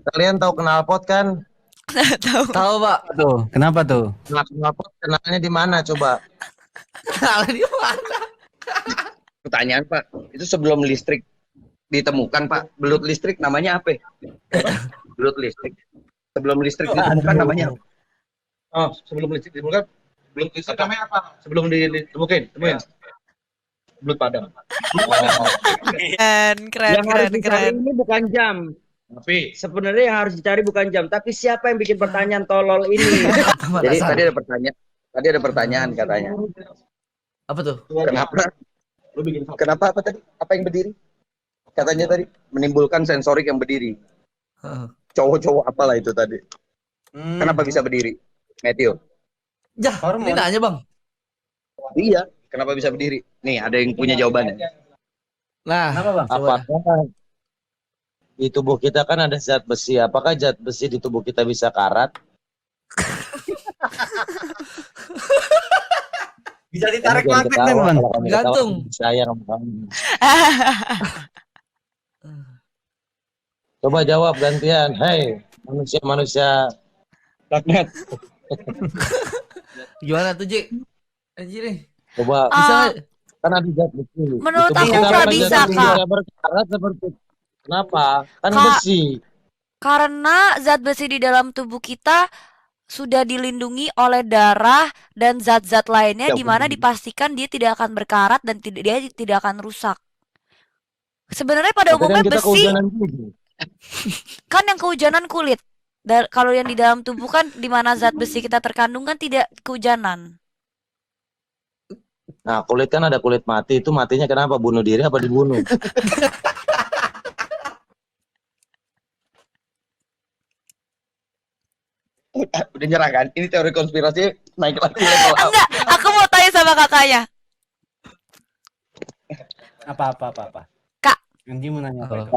Kalian tahu knalpot kan? Tahu. Tahu Pak. Tuh, kenapa tuh? Knalpot kenalnya di mana coba? Kenal di mana? Pertanyaan Pak, itu sebelum listrik ditemukan Pak, belut listrik namanya apa? Belut listrik. Sebelum listrik ditemukan namanya apa? Oh, sebelum listrik ditemukan, belum listrik namanya apa? Sebelum ditemukan, temuin. Belut Padang. Keren. Yang harus dicari ini bukan jam. Tapi Sebenarnya yang harus dicari bukan jam, tapi siapa yang bikin pertanyaan tolol ini? Jadi tadi ada pertanyaan. Tadi ada pertanyaan katanya. Apa tuh? Kenapa? lu bikin Kenapa apa tadi? Apa yang berdiri? Katanya tadi menimbulkan sensorik yang berdiri. Cowok-cowok apalah itu tadi. Kenapa bisa berdiri? Matthew. Jah, ini nanya Bang. Iya, kenapa bisa berdiri? Nih, ada yang punya jawabannya. Nah, Kenapa, Bang? coba. Apakah di tubuh kita kan ada zat besi? Apakah zat besi di tubuh kita bisa karat? Bisa ditarik Kamu jangan magnet ketawa, kan, Bang? kalau kamu ketawa, Gantung. aku sayang sama kamu. Coba jawab gantian. Hei, manusia-manusia magnet. Gimana tuh, Ji? Anjir nih. coba Bisa Ah, nggak? kan ada zat besi. menurut Di tubuh aku kita nggak kan bisa, zat besi Kak. bisa berkarat seperti kenapa? Kan Kak. besi. Karena zat besi di dalam tubuh kita sudah dilindungi oleh darah dan zat-zat lainnya Ya, di mana benar. dipastikan dia tidak akan berkarat dan dia tidak akan rusak. Sebenarnya pada Tapi kan umumnya kita besi kehujanan juga. kan yang kehujanan kulit. Kalau yang di dalam tubuh kan di mana zat besi kita terkandung kan tidak kehujanan. Nah, kulit kan ada kulit mati. Itu matinya kenapa? Bunuh diri apa dibunuh? Udah nyerah kan? Ini teori konspirasi naik lagi level up. Enggak, aku mau tanya sama kakaknya. Apa? Kak. Anji mau nanya apa itu?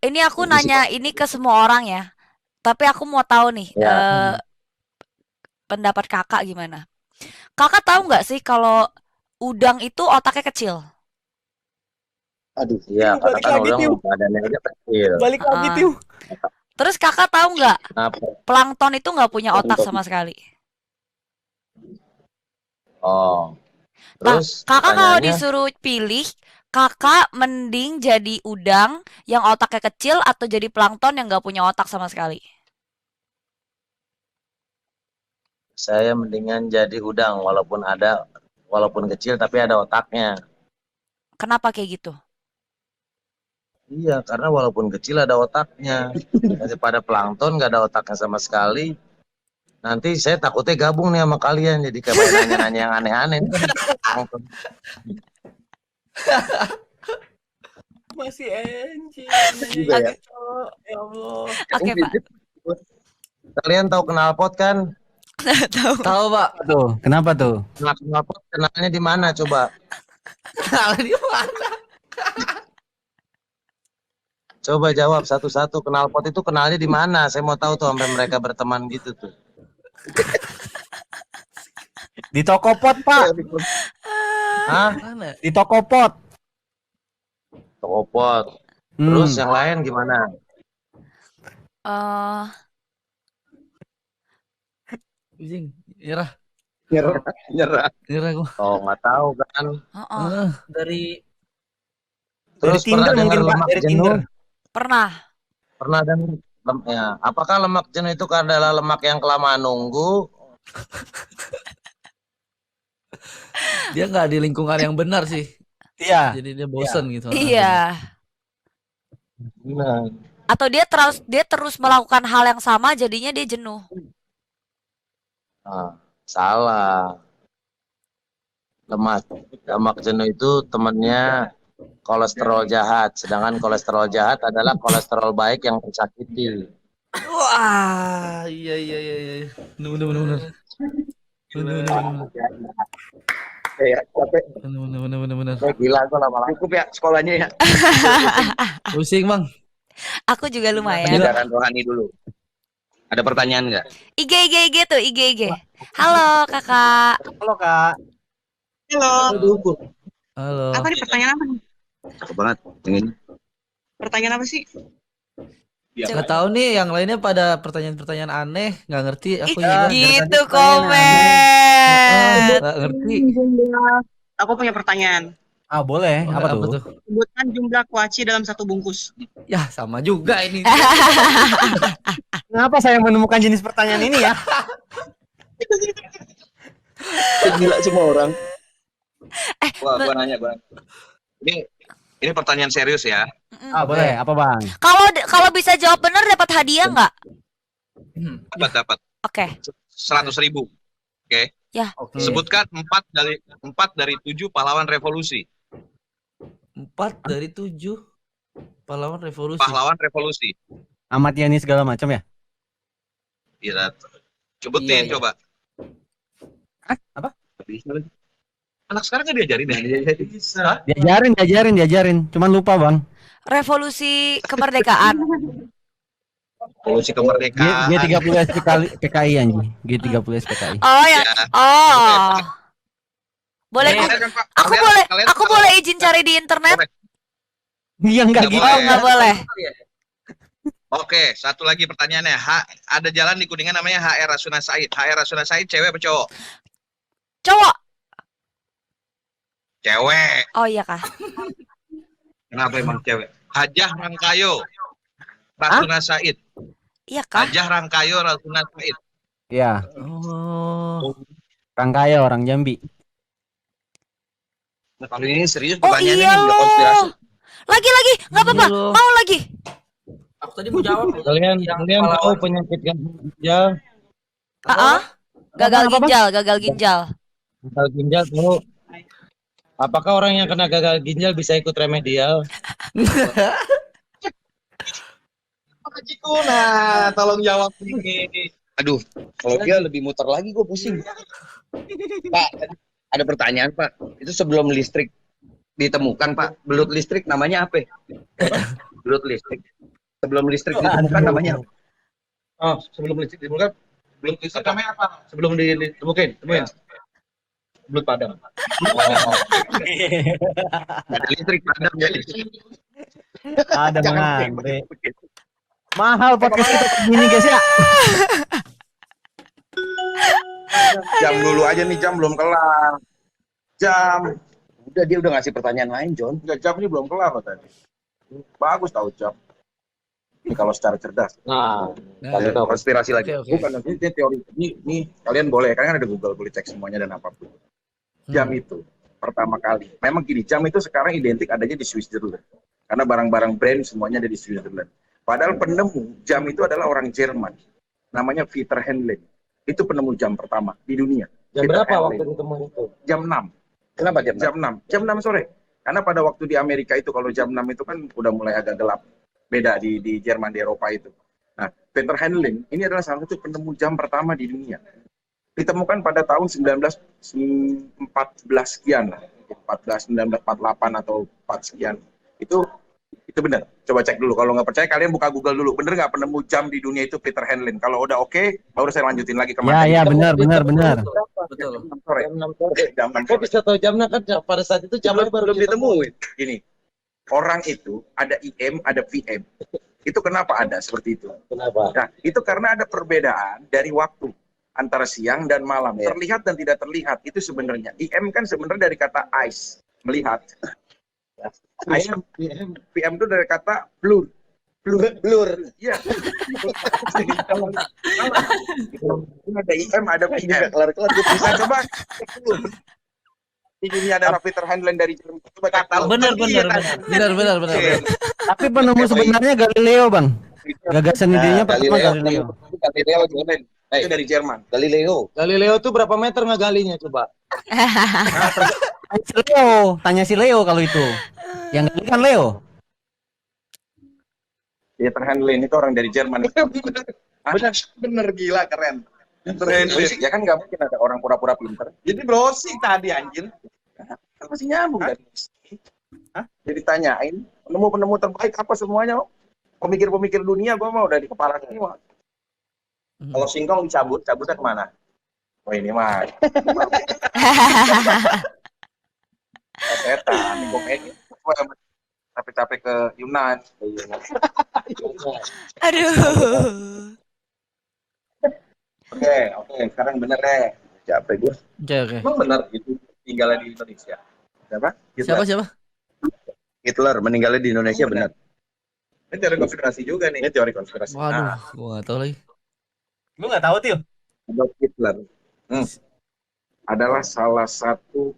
Ini aku nanya ini ke semua orang ya. Tapi aku mau tahu nih, Ya. pendapat kakak gimana? Kakak tahu nggak sih kalau udang itu otaknya kecil? Aduh, Iya, karena Balik kan lagi, orang Tiu. badannya aja kecil. Balik lagi, Ah. Tiu. Terus kakak tahu nggak Kenapa? plankton itu nggak punya otak sama sekali? Oh. Nah, Terus kakak kalau pertanyaannya, disuruh pilih, kakak mending jadi udang yang otaknya kecil atau jadi plankton yang nggak punya otak sama sekali? saya mendingan jadi udang walaupun kecil tapi ada otaknya. Kenapa kayak gitu? Iya, karena walaupun kecil ada otaknya. Daripada plankton nggak ada otaknya sama sekali. Nanti saya takutnya gabung nih sama kalian jadi kayak nanya-nanya yang aneh-aneh. Plankton. Masih anjing. juga ya. Ya Allah. Oke, Pak. Kalian tahu knalpot kan? Tahu. Tahu, Pak. Tuh, kenapa tuh? Knalpot kenalnya di mana coba? Kenal di mana? Coba jawab satu-satu. Knalpot itu kenalnya di mana? Saya mau tahu tuh sampai mereka berteman gitu tuh. Di toko pot, Pak. Hah? Mana? Di toko pot. Toko pot. Terus yang lain gimana? Eh, Anjing, nyerah Nyerah. gua. Oh, nggak tahu kan. heeh. Dari Terus Tinder pernah dengar mungkin, Pak, lemak dari jenuh? Tinder. Pernah. Pernah dengar? Ya. Apakah lemak jenuh itu adalah lemak yang kelamaan nunggu? dia nggak di lingkungan yang benar sih. Iya. Jadi dia bosen gitu. Iya. Benar. Atau dia terus melakukan hal yang sama jadinya dia jenuh. Nah, salah. Lemak jenuh itu temannya kolesterol jahat, sedangkan kolesterol jahat adalah kolesterol baik yang tersakiti. Wah, iya. Bener. Ya, capek. Bener. Gila gua lama-lama. Cukup ya sekolahnya ya. Pusing, Bang. Aku juga lumayan. Penyegaran rohani dulu. Ada pertanyaan nggak? IG tuh, IG. Halo, Kakak. Halo, Kak. Halo, Halo. apa nih pertanyaan apa nih? Cakep banget. Yang ini. Pertanyaan apa sih? Nggak tahu nih, yang lainnya pada pertanyaan-pertanyaan aneh, nggak ngerti aku Ih, juga. gitu Heeh, komen. nggak ngerti. Aku punya pertanyaan. Ah, boleh. Oh, Apa tuh? Sebutkan jumlah kuaci dalam satu bungkus. Ya, sama juga ini. Kenapa saya menemukan jenis pertanyaan ini ya? Gila semua orang. Be- Gua nanya, Bang. Ini pertanyaan serius ya. Ah, boleh. Apa, Bang? Kalau bisa jawab benar dapat hadiah nggak? Dapat Oke. 100.000. Oke. Ya. Oke. Sebutkan 4 dari 7 pahlawan revolusi. 4 dari 7 pahlawan revolusi. Pahlawan revolusi. Ahmad Yani segala macam ya? Iya. Sebutin Iya. coba. Apa? Anak sekarang kan diajarin ya. Bisa. Diajarin. Cuman lupa, Bang. Revolusi kemerdekaan. Revolusi kemerdekaan. G30 PKI anjing. G30 PKI. Oh ya. Ya. Oh. Boleh Kalian kan, Pak, aku boleh izin cari di internet? Iya enggak Nggak gitu. boleh. Nggak boleh. Oke, satu lagi pertanyaannya. Ada jalan di Kuningan namanya HR Rasuna Said. HR Rasuna Said cewek apa cowok? Cowok. Cewek. Oh iya kah? Kenapa emang cewek? Hajah Rangkayo Rasuna Said. Iya kah? Hajah Rangkayo Rasuna Said. Iya, Oh. orang kaya, orang Jambi. Nah, kalau ini serius Oh pertanyaannya iya nih, nggak loh. konspirasi. Lagi, nggak apa-apa. Iya loh. Mau lagi. Aku tadi mau jawab. Kalian tahu pahlawan. penyakit ginjal? Gagal Apa? ginjal, gagal ginjal. Gagal ginjal tahu? Apakah orang yang kena gagal ginjal bisa ikut remedial? Nah, tolong jawab ini. Aduh, kalau dia lebih muter lagi gue pusing. Pak, ada pertanyaan Pak. Itu sebelum listrik ditemukan Pak, belut listrik namanya apa? Belut listrik. Sebelum listrik ditemukan namanya apa? Oh, sebelum listrik ditemukan, belum listrik namanya apa? Sebelum ditemukan, temuin. Belut padam. Ada listrik padam ya. Ada Jangan mengantri. Mahal podcast kita begini guys ya. Jam dulu aja nih, jam belum kelar. Jam. Udah dia udah ngasih pertanyaan lain, John. Enggak, jam ini belum kelar loh tadi. Bagus tahu jam. Ini kalau secara cerdas. Nah, Kalau konspirasi lagi. Oke. Bukan, ini teori. Ini kalian boleh, kan ada Google, boleh cek semuanya dan apapun. Jam itu pertama kali. Memang gini, jam itu sekarang identik adanya di Switzerland. Karena barang-barang brand semuanya ada di Switzerland. Padahal penemu jam itu adalah orang Jerman. Namanya Peter Henle. Itu penemu jam pertama di dunia. jam Peter berapa Henle. waktu ditemukan itu? Jam 6. Kenapa jam? Jam 6. Jam 6 sore. Karena pada waktu di Amerika itu kalau jam 6 itu kan udah mulai agak gelap. Beda di Jerman, di Eropa itu. Nah, Peter Henle ini adalah salah satu penemu jam pertama di dunia. Ditemukan pada tahun 1914 sekian lah. 14, 1948 atau 4 sekian. Itu benar. Coba cek dulu. Kalau nggak percaya kalian buka Google dulu. Bener nggak penemu jam di dunia itu Peter Henle? Kalau udah oke, baru saya lanjutin lagi ke materi. Ya, benar. Betul. Jam 6 sore. Jam 6 sore. Jam 6 Kok sore. bisa tahu jamnya kan pada saat itu jamnya baru ditemuin. Gini, orang itu ada IM, ada PM. Itu kenapa ada seperti itu? Kenapa? Nah, itu karena ada perbedaan dari waktu antara siang dan malam. Ya. Terlihat dan tidak terlihat itu sebenarnya. IM kan sebenarnya dari kata eyes, melihat. PM itu dari kata blur. Blur. Iya. Ada IM, ada PM. Kelar-kelar gue Bisa coba cek dulu. Ini adalah Peter Henle dari Jerman. Coba cek tahu. Benar. Tapi penemu sebenarnya Galileo, Bang. Gagasan idenya pertama Galileo. Galileo Jerman. Itu dari Jerman. Galileo. Galileo tuh berapa meter ngegalinya coba? Tanya si Leo kalau itu. Yang gali kan Leo. Peter Henle itu orang dari Jerman. Bener gila keren. Ya kan nggak mungkin ada orang pura-pura pinter. Jadi browsing tadi anjir. Kan masih nyambung kan? Jadi tanyain penemu-penemu terbaik apa semuanya? Pemikir-pemikir dunia gua mau udah di kepala semua. Kalau singkong cabutnya kemana? Oh ini mah. Setan, komedi. capek-capek ke Yunan. Aduh. Oke, sekarang bener deh. Capek gue. Oke. Emang benar itu tinggalnya di Indonesia? Siapa? Siapa? Hitler meninggalnya di Indonesia benar. Ini teori konspirasi juga nih. Ini teori konspirasi. Waduh, Nah, gua nggak tahu lagi. Lu nggak tahu Tio? Adolf Hitler adalah salah satu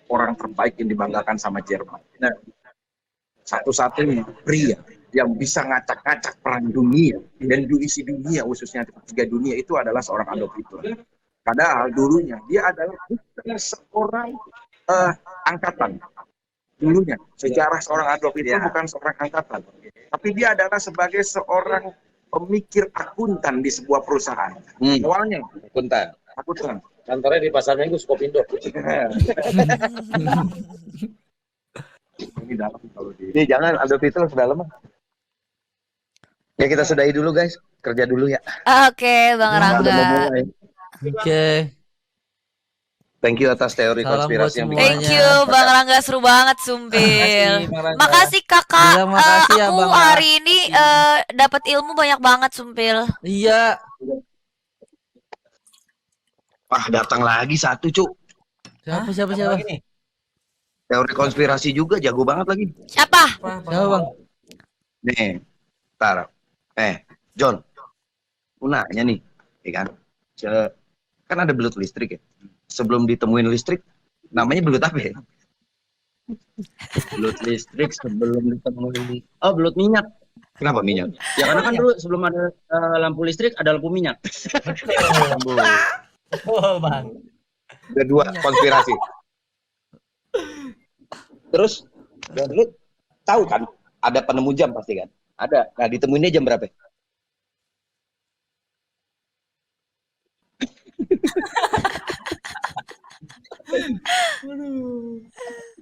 orang terbaik yang dibanggakan sama Jerman. Nah, satu-satunya pria yang bisa ngacak-ngacak perang dunia dan isi dunia khususnya ketiga dunia itu adalah seorang Adolf Hitler. Padahal dulunya dia adalah bukan seorang angkatan. Dulunya sejarah seorang Adolf Hitler bukan seorang angkatan, tapi dia adalah sebagai seorang pemikir akuntan di sebuah perusahaan. Awalnya akuntan. Kantornya di Pasar Minggu Skopindo. Ini dalam kalau di Ini jangan Adolf Hitler sedalam. Ya kita sudahi dulu guys, kerja dulu ya. Oke, Bang Rangga. Oke. Thank you atas teori Salam konspirasi buat yang semuanya. Thank you Bang Rangga, seru banget Sumpil. Bang Rangga. Makasih Kakak. Iya, makasih ya, Aku Bang. hari ini dapat ilmu banyak banget Sumpil. Iya. Wah datang lagi satu cuk. Siapa? Teori konspirasi juga jago banget lagi. Siapa? Siapa, Bang? Nih, ntar. John, aku nanya nih, ya kan? Kan ada belut listrik ya. Sebelum ditemuin listrik, namanya belut apa ya? Belut listrik sebelum ditemuin. Oh, belut minyak. Kenapa minyak? Ya karena kan dulu sebelum ada lampu listrik ada lampu minyak. Oh, Bang. Ada dua konspirasi. Terus lu tahu kan ada penemu jam pasti kan? Ada. Nah, ditemuinnya jam berapa?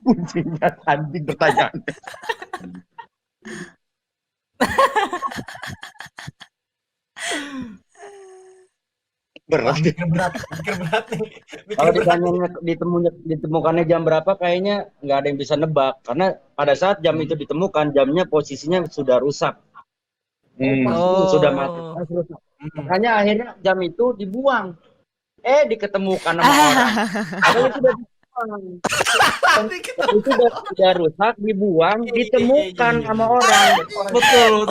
Kuncinya anjing pertanyaan. Berat. Mikir berat nih. Kalau ditemukannya jam berapa kayaknya nggak ada yang bisa nebak karena pada saat jam itu ditemukan jamnya posisinya sudah rusak. Sudah mati. Makanya akhirnya jam itu dibuang. Diketemukan sama orang. Kalau sudah dibuang. Itu sudah rusak, dibuang, ditemukan sama orang. Betul.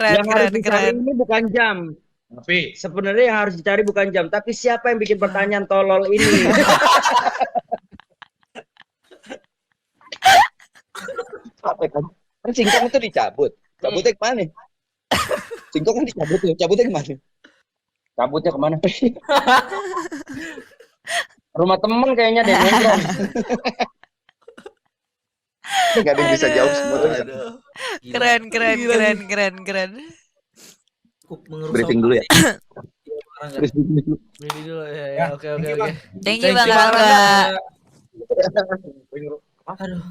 Yang harus dicari ini bukan jam. Tapi Sebenarnya yang harus dicari bukan jam, tapi siapa yang bikin pertanyaan tolol ini? Apa kan? Kan singkong itu dicabut. Cabutnya kemana? Singkong kan dicabut tuh. Cabutnya kemana? Cabutnya kemana? Rumah temen kayaknya deh. nongkrong. Gak ada yang bisa jawab semua. Keren. Briefing dulu ya. Briefing dulu ya. Oke. Thank you Bang Rangga. Aduh.